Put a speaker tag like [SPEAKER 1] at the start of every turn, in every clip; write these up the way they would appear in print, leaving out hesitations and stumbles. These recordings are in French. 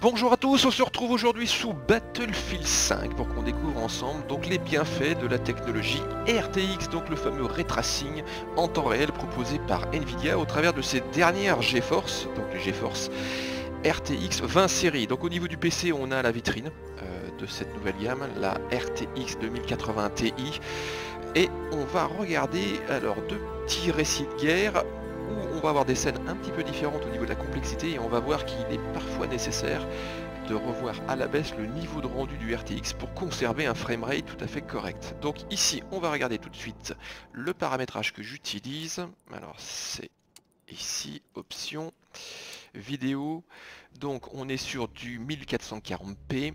[SPEAKER 1] Bonjour à tous, on se retrouve aujourd'hui sous Battlefield 5 pour qu'on découvre ensemble donc les bienfaits de la technologie RTX, donc le fameux ray tracing en temps réel proposé par Nvidia au travers de ses dernières GeForce, donc les GeForce RTX 20 séries. Donc au niveau du PC, on a la vitrine de cette nouvelle gamme, la RTX 2080 Ti, et on va regarder alors deux petits récits de guerre où on va avoir des scènes un petit peu différentes au niveau de la complexité et on va voir qu'il est parfois nécessaire de revoir à la baisse le niveau de rendu du RTX pour conserver un framerate tout à fait correct. Donc ici on va regarder tout de suite le paramétrage que j'utilise. Alors c'est ici, option, vidéo, donc on est sur du 1440p.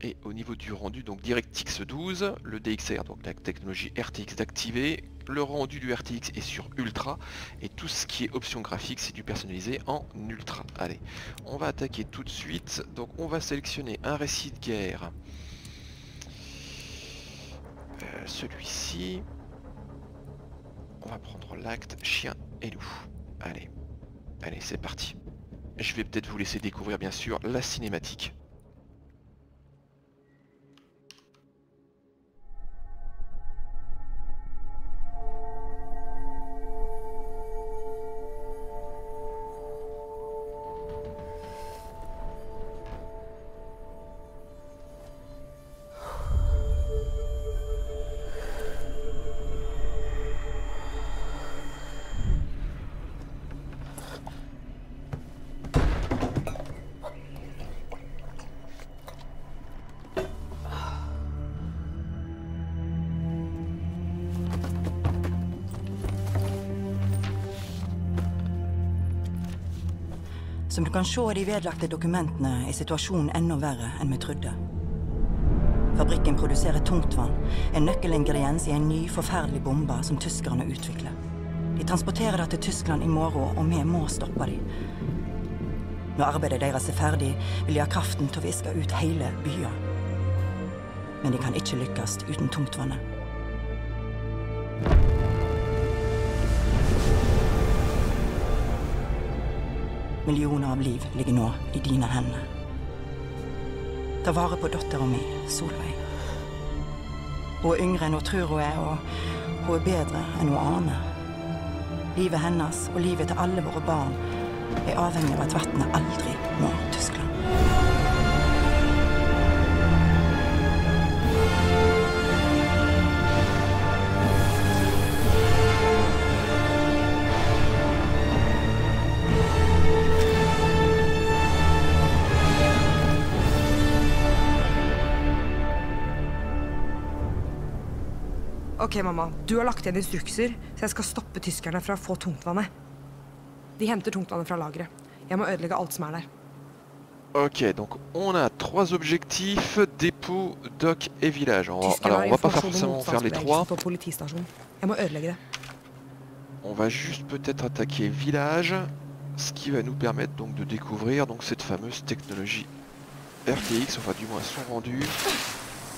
[SPEAKER 1] Et au niveau du rendu, donc DirectX 12, le DXR, donc la technologie RTX d'activer, le rendu du RTX est sur Ultra, et tout ce qui est option graphique, c'est du personnalisé en Ultra. Allez, on va attaquer tout de suite, donc on va sélectionner un récit de guerre, celui-ci, on va prendre l'acte chien et loup. Allez, allez, c'est parti. Je vais peut-être vous laisser découvrir bien sûr la cinématique.
[SPEAKER 2] Som du kan se i de vedlagte dokumentene, er situasjonen enda verre enn vi trodde. Fabrikken produserer tungtvann, en nøkkelingrediens i en ny, forferdelig bombe som tyskerne utvikler. De transporterer det til Tyskland i morgen, og vi må stoppe dem. Når arbeidet deres er ferdig, vil de ha kraften til å viske ut hele byen. Men de kan ikke lykkes uten tungtvannet. Millioner av liv ligger nå i dine hender. Ta vare på datteren min, Solveig. Hun er yngre enn hun tror hun er, og hun er bedre enn hun aner. Livet hennes og livet til alle våre barn er avhengig av at vannet aldri når Tyskland.
[SPEAKER 3] Ok, mamma. Du har lagt igjen instrukser, så jeg skal stoppe tyskerne fra å få tungtvannet. De henter tungtvannet fra lageret. Jeg må ødelegge alt som er der.
[SPEAKER 1] Ok, donc on a trois objectifs, dépôt, dock et village. Alors on va pas forcément faire les trois.
[SPEAKER 3] Jeg må ødelegge det.
[SPEAKER 1] On va juste peut-être attaquer village, ce qui va nous permettre donc de découvrir donc cette fameuse technologie RTX, enfin du moins son rendu.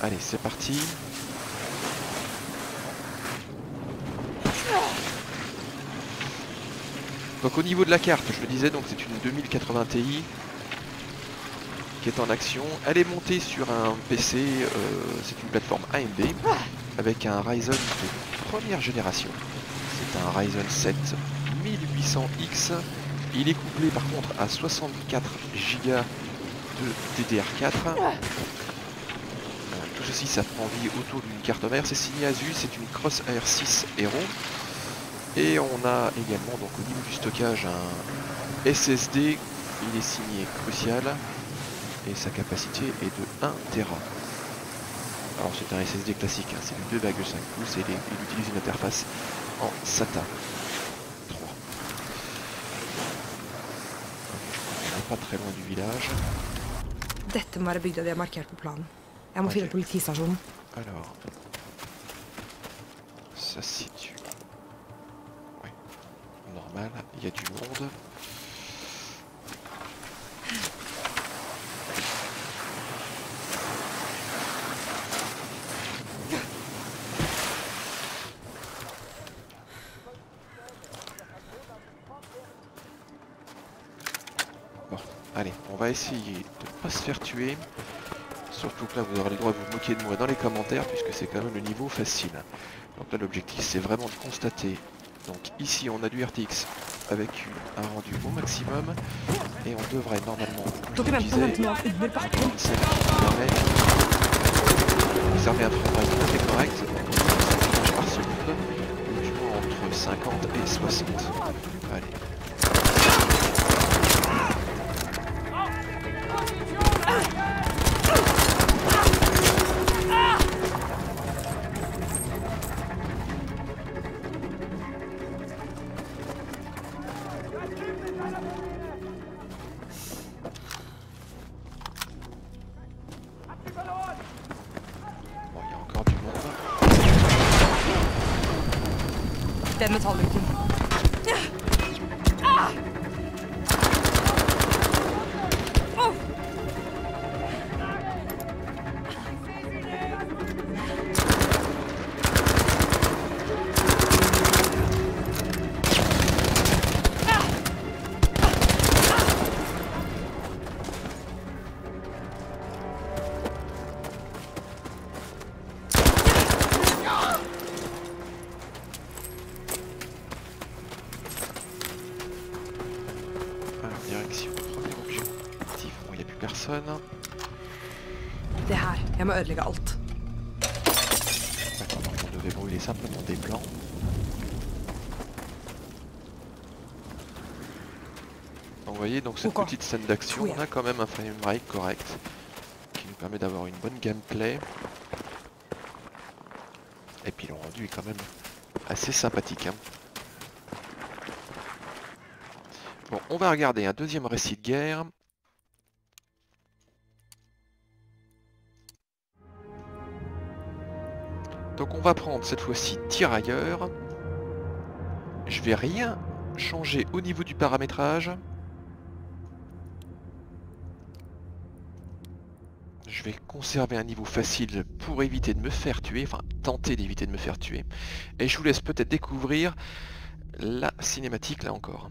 [SPEAKER 1] Allez, c'est parti. Donc au niveau de la carte, je le disais, donc c'est une 2080 Ti qui est en action. Elle est montée sur un PC, c'est une plateforme AMD avec un Ryzen de première génération. C'est un Ryzen 7 1800X. Il est couplé par contre à 64 Go de DDR4. Tout ceci, ça prend vie autour d'une carte mère. C'est signé Asus, c'est une Crosshair 6 Hero. Et on a également donc au niveau du stockage un SSD, il est signé Crucial et sa capacité est de 1 Tera. Alors c'est un SSD classique, hein, c'est du 2,5 pouces et il utilise une interface en SATA 3. On n'est pas très loin du village.
[SPEAKER 3] Dette må være bygda de har markert på planen. Jeg må finne politistasjonen.
[SPEAKER 1] Alors, ça se situe. Normal, il y a du monde. Bon, Allez, on va essayer de ne pas se faire tuer. Surtout que là, vous aurez le droit de vous moquer de moi dans les commentaires, puisque c'est quand même le niveau facile. Donc là, l'objectif, c'est vraiment de constater. Donc ici, on a du RTX avec un rendu au maximum. Et on devrait normalement, comme je le disais, une scène qui permet de conserver un framerate tout à fait correct, images par seconde, ou du moins entre 50 et 60. Allez.
[SPEAKER 3] Den metallryggen.
[SPEAKER 1] Direction, premier objectif. Bon, il n'y a plus personne.
[SPEAKER 3] Det her. Jeg må ødelegge alt.
[SPEAKER 1] D'accord, donc on devait brûler simplement des plans. Donc, vous voyez, donc cette petite scène d'action, on a quand même un framerate correct qui nous permet d'avoir une bonne gameplay. Et puis le rendu est quand même assez sympathique. Hein. Bon, on va regarder un deuxième récit de guerre. Donc on va prendre cette fois-ci tirailleur. Je vais rien changer au niveau du paramétrage. Je vais conserver un niveau facile pour éviter de me faire tuer, enfin tenter d'éviter de me faire tuer. Et je vous laisse peut-être découvrir la cinématique là encore.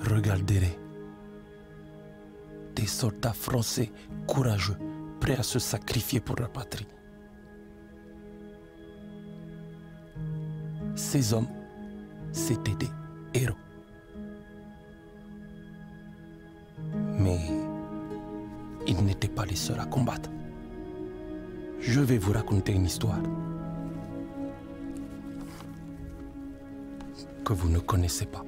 [SPEAKER 4] Regardez-les. Des soldats français courageux, prêts à se sacrifier pour leur patrie. Ces hommes, c'étaient des héros. Mais ils n'étaient pas les seuls à combattre. Je vais vous raconter une histoire que vous ne connaissez pas.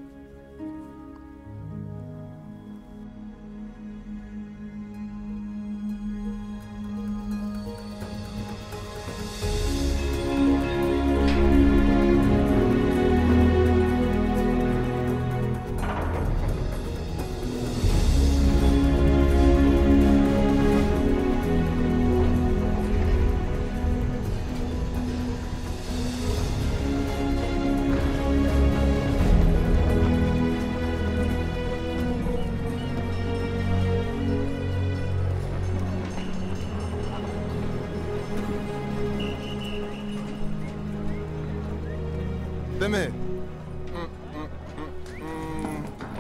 [SPEAKER 5] Deme.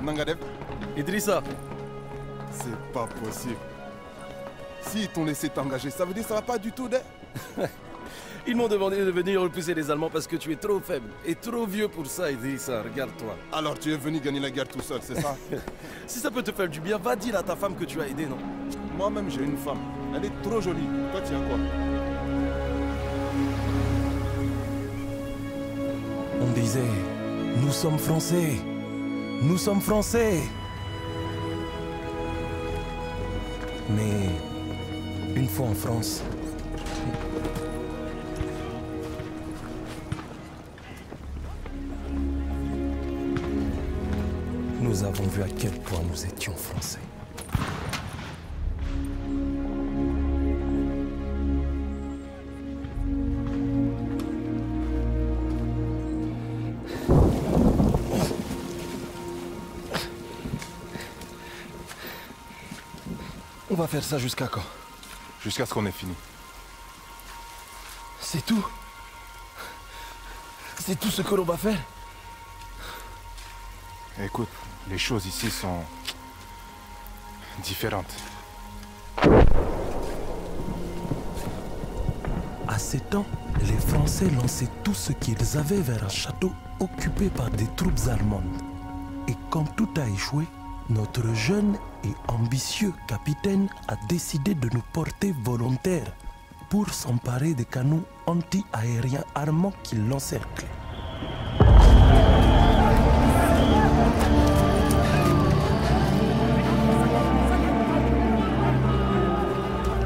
[SPEAKER 5] Nangadev.
[SPEAKER 4] Idrissa.
[SPEAKER 5] C'est pas possible. S'ils t'ont laissé t'engager, ça veut dire que ça va pas du tout, de...
[SPEAKER 4] Ils m'ont demandé de venir repousser les Allemands parce que tu es trop faible et trop vieux pour ça, Idrissa. Regarde-toi.
[SPEAKER 5] Alors tu es venu gagner la guerre tout seul, c'est ça?
[SPEAKER 4] Si ça peut te faire du bien, va dire à ta femme que tu as aidé, non?
[SPEAKER 5] Moi-même, j'ai une femme. Elle est trop jolie. Toi, tu as quoi?
[SPEAKER 4] On disait, nous sommes français. Nous sommes français. Mais une fois en France, nous avons vu à quel point nous étions français. On va faire ça jusqu'à quand?
[SPEAKER 5] Jusqu'à ce qu'on ait fini.
[SPEAKER 4] C'est tout? C'est tout ce que l'on va faire?
[SPEAKER 5] Écoute, les choses ici sont différentes.
[SPEAKER 4] À ces temps, les Français lançaient tout ce qu'ils avaient vers un château occupé par des troupes allemandes. Et comme tout a échoué, notre jeune et ambitieux capitaine a décidé de nous porter volontaires pour s'emparer des canons anti-aériens armants qui l'encerclent.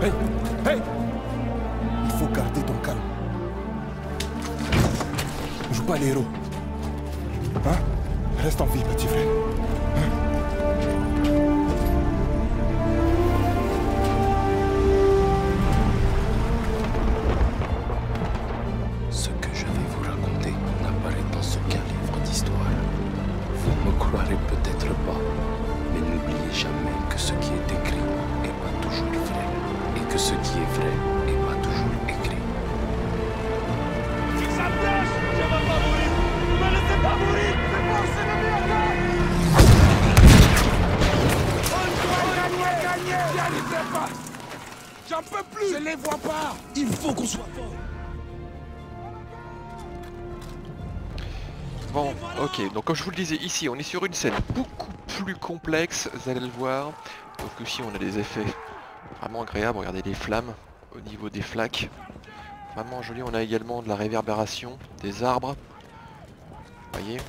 [SPEAKER 5] Hey! Hey! Il faut garder ton calme. Joue pas les héros. Hein? Reste en vie, petit frère.
[SPEAKER 4] Ce que je vais vous raconter n'apparaît dans aucun livre d'histoire. Vous me croirez peut-être pas, mais n'oubliez jamais que ce qui est écrit n'est pas toujours vrai, et que ce qui est vrai n'est pas toujours écrit.
[SPEAKER 5] J'en peux plus! Je les vois pas!
[SPEAKER 4] Il faut qu'on soit fort.
[SPEAKER 1] Bon, ok, donc comme je vous le disais, ici on est sur une scène beaucoup plus complexe, vous allez le voir. Donc ici on a des effets vraiment agréables, regardez les flammes au niveau des flaques. Vraiment joli, on a également de la réverbération, des arbres. Vous voyez.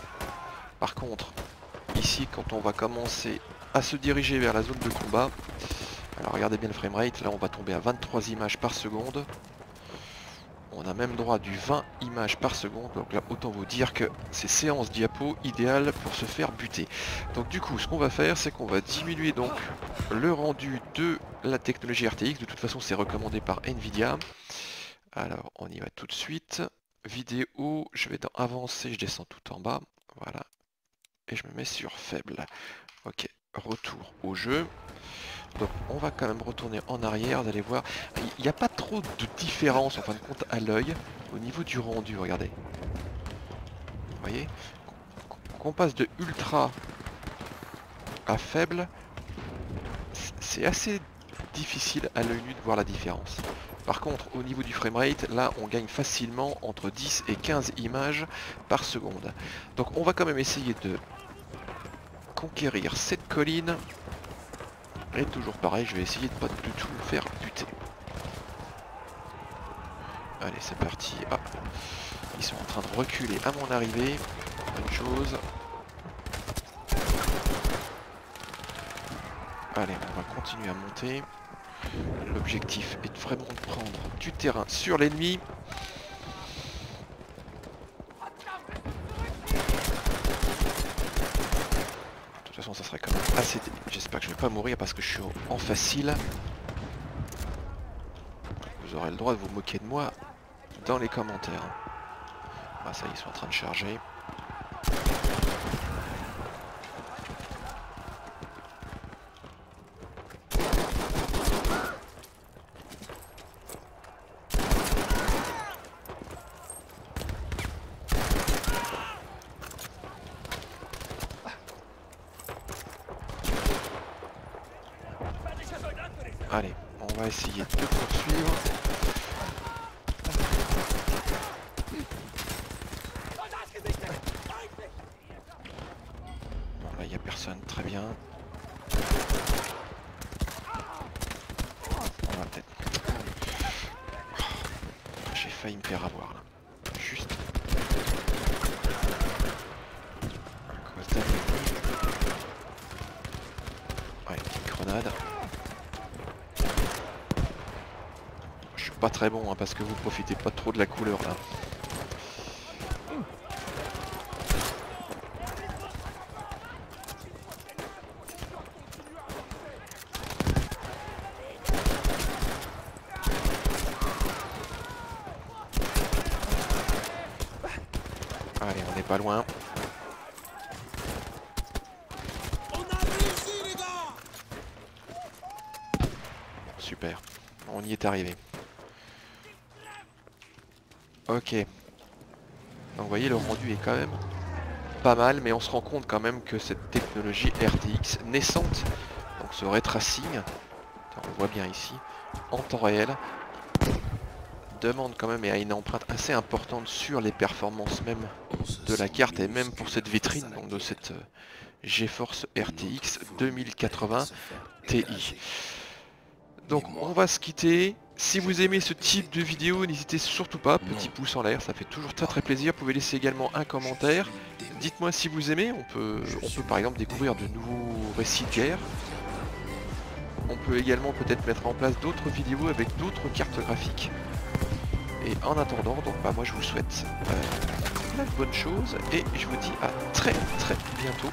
[SPEAKER 1] Par contre, ici quand on va commencer à se diriger vers la zone de combat, alors regardez bien le framerate, là on va tomber à 23 images par seconde. On a même droit du 20 images par seconde, donc là autant vous dire que c'est séance diapo idéale pour se faire buter. Donc du coup ce qu'on va faire c'est qu'on va diminuer donc le rendu de la technologie RTX, de toute façon c'est recommandé par Nvidia. Alors on y va tout de suite, vidéo, je vais dans avancer, je descends tout en bas, voilà, et je me mets sur faible. Ok, retour au jeu. Donc on va quand même retourner en arrière, vous allez voir, il n'y a pas trop de différence en fin de compte à l'œil au niveau du rendu, regardez. Vous voyez, qu'on passe de ultra à faible, c'est assez difficile à l'œil nu de voir la différence. Par contre au niveau du framerate, là on gagne facilement entre 10 et 15 images par seconde. Donc on va quand même essayer de conquérir cette colline. Et toujours pareil, je vais essayer de pas du tout me faire buter. Allez, c'est parti. Ah, ils sont en train de reculer à mon arrivée. Bonne chose. Allez, on va continuer à monter. L'objectif est vraiment de prendre du terrain sur l'ennemi. De toute façon ça serait quand même assez... J'espère que je vais pas mourir parce que je suis en facile. Vous aurez le droit de vous moquer de moi dans les commentaires. Ah ça y est, ils sont en train de charger. Allez, on va essayer de poursuivre. Bon, là, il n'y a personne, très bien. On va peut-être... J'ai failli me faire avoir, là. Juste... à cause d'un ennemi. grenade. Je suis pas très bon hein, parce que vous profitez pas trop de la couleur là. Allez, on n'est pas loin. Super, on y est arrivé. Ok. Donc vous voyez, le rendu est quand même pas mal, mais on se rend compte quand même que cette technologie RTX naissante, donc ce ray tracing, on le voit bien ici, en temps réel, demande quand même et a une empreinte assez importante sur les performances même de la carte et même pour cette vitrine, donc de cette GeForce RTX 2080 Ti. Donc on va se quitter. Si vous aimez ce type de vidéo, n'hésitez surtout pas, petit pouce en l'air, ça fait toujours très plaisir. Vous pouvez laisser également un commentaire. Dites-moi si vous aimez, on peut par exemple découvrir de nouveaux récits de guerre. On peut également peut-être mettre en place d'autres vidéos avec d'autres cartes graphiques. Et en attendant, donc bah, moi je vous souhaite plein de bonnes choses et je vous dis à très bientôt.